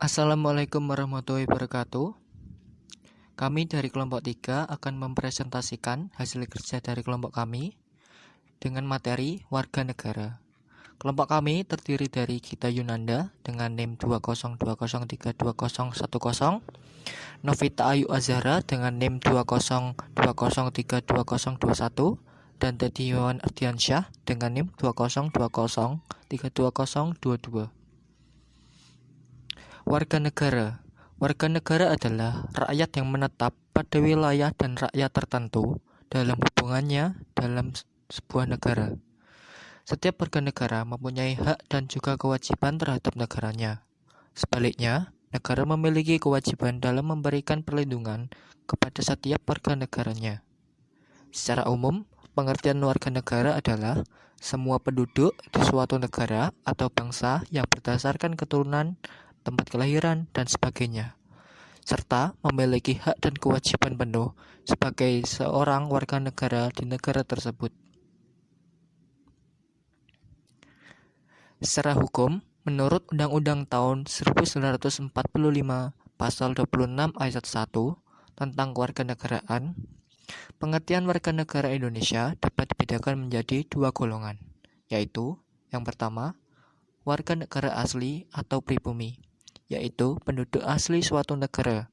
Assalamualaikum warahmatullahi wabarakatuh. Kami dari kelompok 3 akan mempresentasikan hasil kerja dari kelompok kami dengan materi warga negara. Kelompok kami terdiri dari Gita Yunanda dengan NIM 202032010, Novita Ayu Azhara dengan NIM 202032021, dan Teddy Iwan Ardiansyah dengan NIM 202032022. Warga negara. Warga negara adalah rakyat yang menetap pada wilayah dan rakyat tertentu dalam hubungannya dalam sebuah negara. Setiap warga negara mempunyai hak dan juga kewajiban terhadap negaranya. Sebaliknya, negara memiliki kewajiban dalam memberikan perlindungan kepada setiap warga negaranya. Secara umum, pengertian warga negara adalah semua penduduk di suatu negara atau bangsa yang berdasarkan keturunan, tempat kelahiran, dan sebagainya, serta memiliki hak dan kewajiban penuh sebagai seorang warga negara di negara tersebut. Secara hukum, menurut Undang-Undang tahun 1945 Pasal 26 Ayat 1 tentang kewarganegaraan, pengertian warga negara Indonesia dapat dibedakan menjadi dua golongan, yaitu yang pertama, warga negara asli atau pribumi, yaitu penduduk asli suatu negara.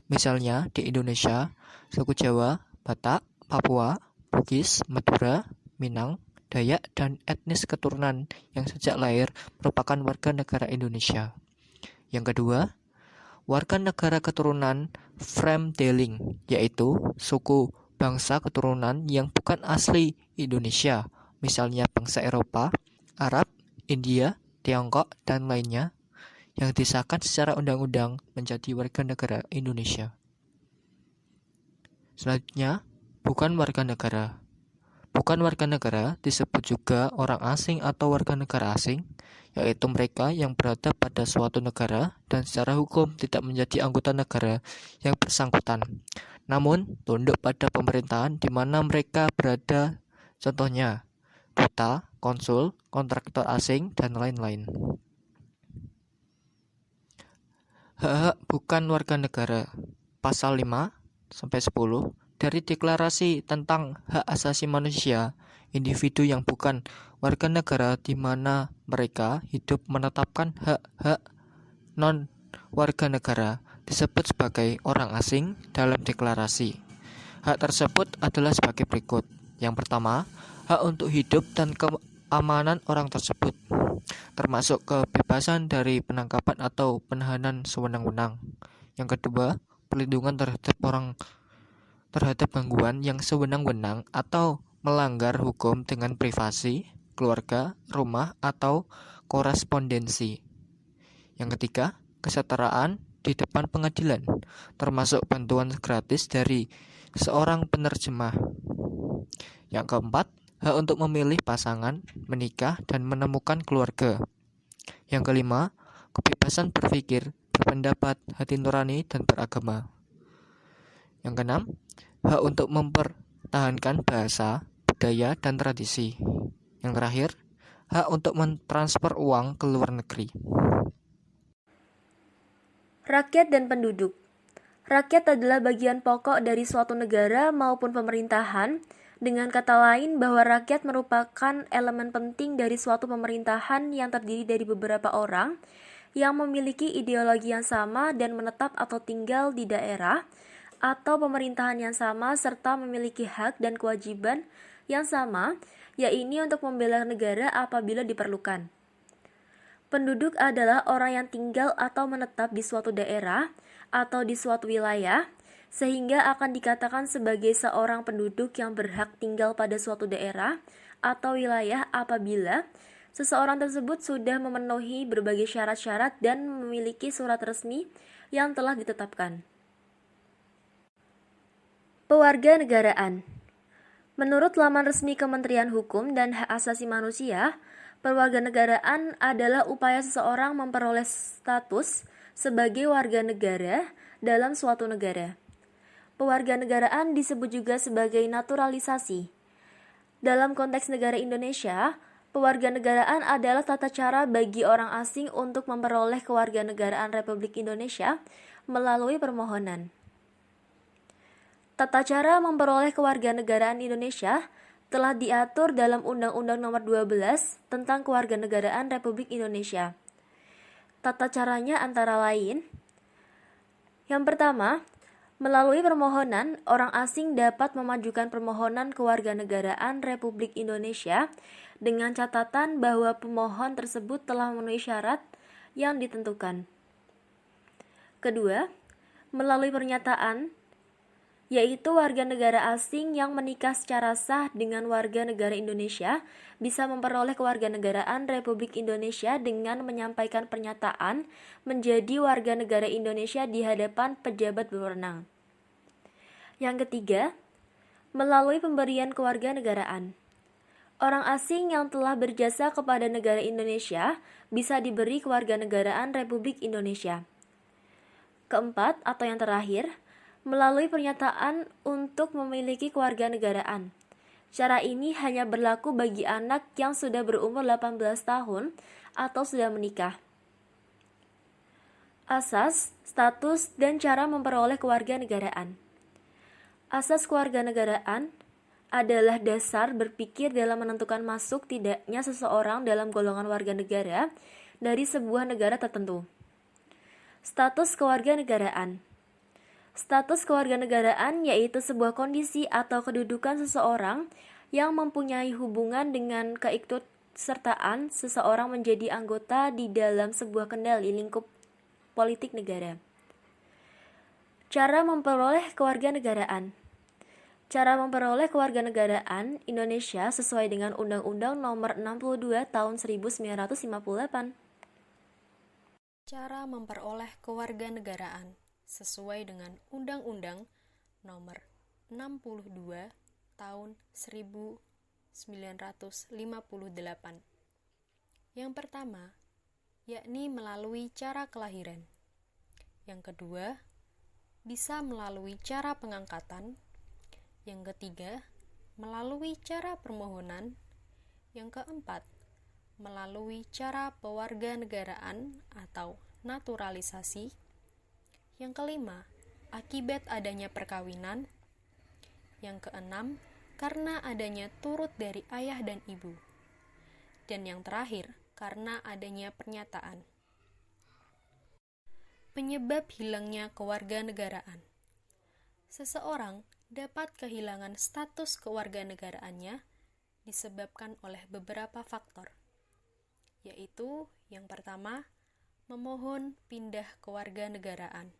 Misalnya di Indonesia, suku Jawa, Batak, Papua, Bugis, Madura, Minang, Dayak, dan etnis keturunan yang sejak lahir merupakan warga negara Indonesia. Yang kedua, warga negara keturunan Fremdeling, yaitu suku bangsa keturunan yang bukan asli Indonesia, misalnya bangsa Eropa, Arab, India, Tiongkok, dan lainnya, yang disahkan secara undang-undang menjadi warga negara Indonesia. Selanjutnya, bukan warga negara. Bukan warga negara disebut juga orang asing atau warga negara asing, yaitu mereka yang berada pada suatu negara dan secara hukum tidak menjadi anggota negara yang bersangkutan, namun tunduk pada pemerintahan di mana mereka berada, contohnya duta, konsul, kontraktor asing, dan lain-lain. Hak bukan warga negara. Pasal 5-10 dari Deklarasi tentang Hak Asasi Manusia, individu yang bukan warga negara di mana mereka hidup menetapkan hak-hak non warga negara disebut sebagai orang asing dalam deklarasi. Hak tersebut adalah sebagai berikut. Yang pertama, hak untuk hidup dan keamanan orang tersebut, termasuk kebebasan dari penangkapan atau penahanan sewenang-wenang. Yang kedua, perlindungan terhadap gangguan yang sewenang-wenang atau melanggar hukum dengan privasi, keluarga, rumah, atau korespondensi. Yang ketiga, kesetaraan di depan pengadilan, termasuk bantuan gratis dari seorang penerjemah. Yang keempat, hak untuk memilih pasangan, menikah, dan menemukan keluarga. Yang kelima, kebebasan berpikir, berpendapat, hati nurani, dan beragama. Yang keenam, hak untuk mempertahankan bahasa, budaya, dan tradisi. Yang terakhir, hak untuk mentransfer uang ke luar negeri. Rakyat dan penduduk. Rakyat adalah bagian pokok dari suatu negara maupun pemerintahan. Dengan kata lain, bahwa rakyat merupakan elemen penting dari suatu pemerintahan yang terdiri dari beberapa orang yang memiliki ideologi yang sama dan menetap atau tinggal di daerah atau pemerintahan yang sama serta memiliki hak dan kewajiban yang sama, yaitu untuk membela negara apabila diperlukan. Penduduk adalah orang yang tinggal atau menetap di suatu daerah atau di suatu wilayah, sehingga akan dikatakan sebagai seorang penduduk yang berhak tinggal pada suatu daerah atau wilayah apabila seseorang tersebut sudah memenuhi berbagai syarat-syarat dan memiliki surat resmi yang telah ditetapkan. Pewarganegaraan. Menurut laman resmi Kementerian Hukum dan Hak Asasi Manusia, pewarganegaraan adalah upaya seseorang memperoleh status sebagai warga negara dalam suatu negara. Pewarganegaraan disebut juga sebagai naturalisasi. Dalam konteks negara Indonesia, Pewarganegaraan adalah tata cara bagi orang asing untuk memperoleh kewarganegaraan Republik Indonesia melalui permohonan. Tata cara memperoleh kewarganegaraan Indonesia telah diatur dalam Undang-Undang Nomor 12 tentang Kewarganegaraan Republik Indonesia. Tata caranya antara lain: yang pertama, melalui permohonan, orang asing dapat memajukan permohonan kewarganegaraan Republik Indonesia dengan catatan bahwa pemohon tersebut telah memenuhi syarat yang ditentukan. Kedua, melalui pernyataan, yaitu warga negara asing yang menikah secara sah dengan warga negara Indonesia bisa memperoleh kewarganegaraan Republik Indonesia dengan menyampaikan pernyataan menjadi warga negara Indonesia di hadapan pejabat berwenang. Yang ketiga, melalui pemberian kewarganegaraan. Orang asing yang telah berjasa kepada negara Indonesia bisa diberi kewarganegaraan Republik Indonesia. Keempat, atau yang terakhir, melalui pernyataan untuk memiliki kewarganegaraan. Cara ini hanya berlaku bagi anak yang sudah berumur 18 tahun atau sudah menikah. Asas, status, dan cara memperoleh kewarganegaraan. Asas kewarganegaraan adalah dasar berpikir dalam menentukan masuk tidaknya seseorang dalam golongan warga negara dari sebuah negara tertentu. Status kewarganegaraan. Status kewarganegaraan yaitu sebuah kondisi atau kedudukan seseorang yang mempunyai hubungan dengan keikutsertaan seseorang menjadi anggota di dalam sebuah kendali lingkup politik negara. Cara memperoleh kewarganegaraan. Cara memperoleh kewarganegaraan Indonesia sesuai dengan Undang-Undang Nomor 62 Tahun 1958. Cara memperoleh kewarganegaraan sesuai dengan Undang-Undang Nomor 62 Tahun 1958. Yang pertama, yakni melalui cara kelahiran. Yang kedua, bisa melalui cara pengangkatan. Yang ketiga, melalui cara permohonan. Yang keempat, melalui cara pewarganegaraan atau naturalisasi. Yang kelima, akibat adanya perkawinan. Yang keenam, karena adanya turut dari ayah dan ibu. Dan yang terakhir, karena adanya pernyataan. Penyebab hilangnya kewarganegaraan. Seseorang dapat kehilangan status kewarganegaraannya disebabkan oleh beberapa faktor, yaitu yang pertama, memohon pindah kewarganegaraan.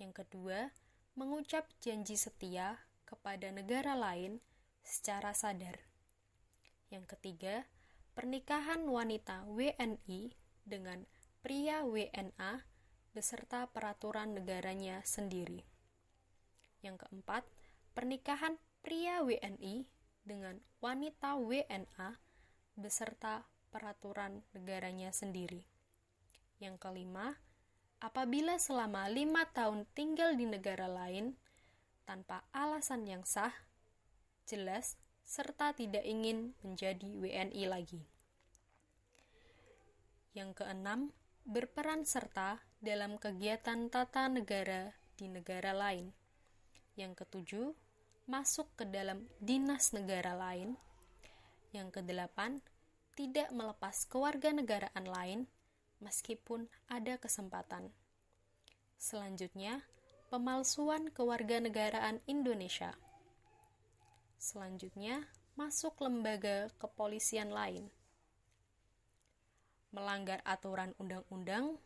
Yang kedua, mengucap janji setia kepada negara lain secara sadar. Yang ketiga, pernikahan wanita WNI dengan pria WNA beserta peraturan negaranya sendiri. Yang keempat, pernikahan pria WNI dengan wanita WNA beserta peraturan negaranya sendiri. Yang kelima, apabila selama 5 tahun tinggal di negara lain tanpa alasan yang sah, jelas, serta tidak ingin menjadi WNI lagi. Yang keenam, berperan serta dalam kegiatan tata negara di negara lain. Yang ketujuh, masuk ke dalam dinas negara lain. Yang kedelapan, tidak melepas kewarganegaraan lain meskipun ada kesempatan. Selanjutnya, pemalsuan kewarganegaraan Indonesia. Selanjutnya, masuk lembaga kepolisian lain. Melanggar aturan undang-undang.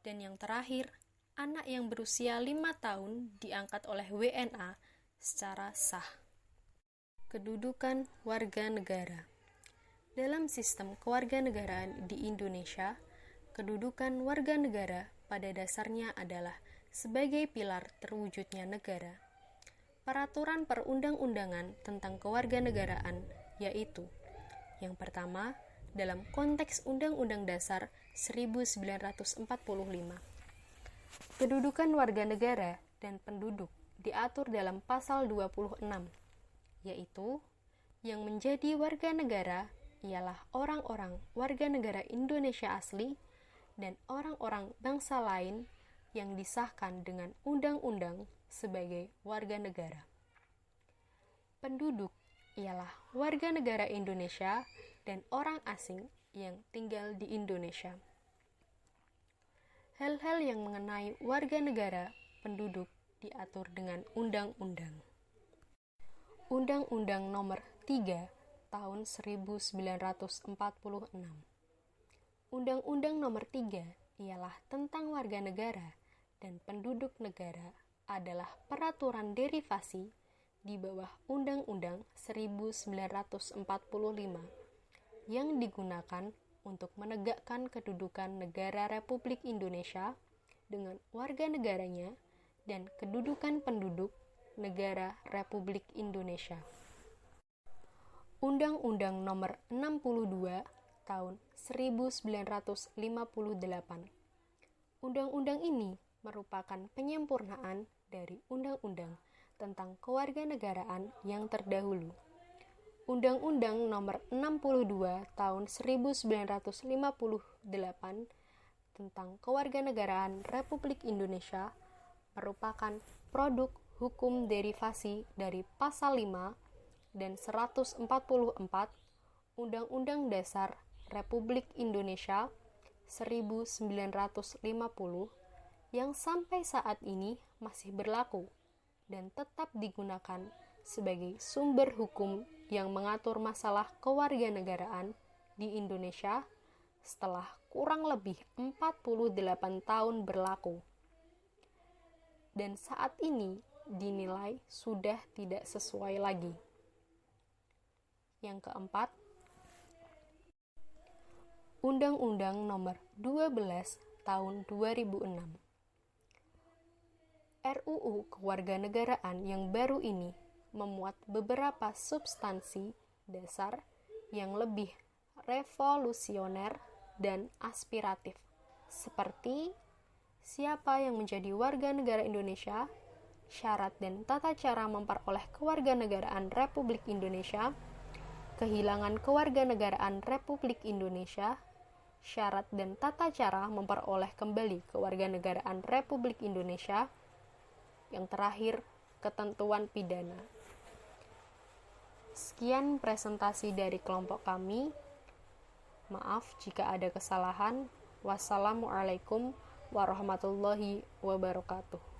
Dan yang terakhir, anak yang berusia 5 tahun diangkat oleh WNA secara sah. Kedudukan warga negara. Dalam sistem kewarganegaraan di Indonesia, kedudukan warga negara pada dasarnya adalah sebagai pilar terwujudnya negara. Peraturan perundang-undangan tentang kewarganegaraan yaitu: yang pertama, dalam konteks Undang-Undang Dasar 1945. Kedudukan warga negara dan penduduk diatur dalam pasal 26, yaitu yang menjadi warga negara ialah orang-orang warga negara Indonesia asli dan orang-orang bangsa lain yang disahkan dengan undang-undang sebagai warga negara. Penduduk ialah warga negara Indonesia dan orang asing yang tinggal di Indonesia. Hal-hal yang mengenai warga negara penduduk diatur dengan undang-undang. Undang-Undang Nomor 3 Tahun 1946. Undang-Undang Nomor 3 ialah tentang warga negara dan penduduk negara adalah peraturan derivasi di bawah Undang-Undang 1945 yang digunakan untuk menegakkan kedudukan negara Republik Indonesia dengan warga negaranya dan kedudukan penduduk negara Republik Indonesia. Undang-Undang Nomor 62 Tahun 1958. Undang-undang ini merupakan penyempurnaan dari undang-undang tentang kewarganegaraan yang terdahulu. Undang-Undang Nomor 62 Tahun 1958 tentang kewarganegaraan Republik Indonesia merupakan produk hukum derivasi dari Pasal 5 dan 144 Undang-Undang Dasar Republik Indonesia 1950 yang sampai saat ini masih berlaku dan tetap digunakan sebagai sumber hukum yang mengatur masalah kewarganegaraan di Indonesia setelah kurang lebih 48 tahun berlaku. Dan saat ini dinilai sudah tidak sesuai lagi. Yang keempat, Undang-Undang Nomor 12 Tahun 2006. RUU Kewarganegaraan yang baru ini memuat beberapa substansi dasar yang lebih revolusioner dan aspiratif, seperti siapa yang menjadi warga negara Indonesia, syarat dan tata cara memperoleh kewarganegaraan Republik Indonesia, kehilangan kewarganegaraan Republik Indonesia, syarat dan tata cara memperoleh kembali kewarganegaraan Republik Indonesia, yang terakhir, ketentuan pidana. Sekian presentasi dari kelompok kami. Maaf jika ada kesalahan. Wassalamualaikum warahmatullahi wabarakatuh.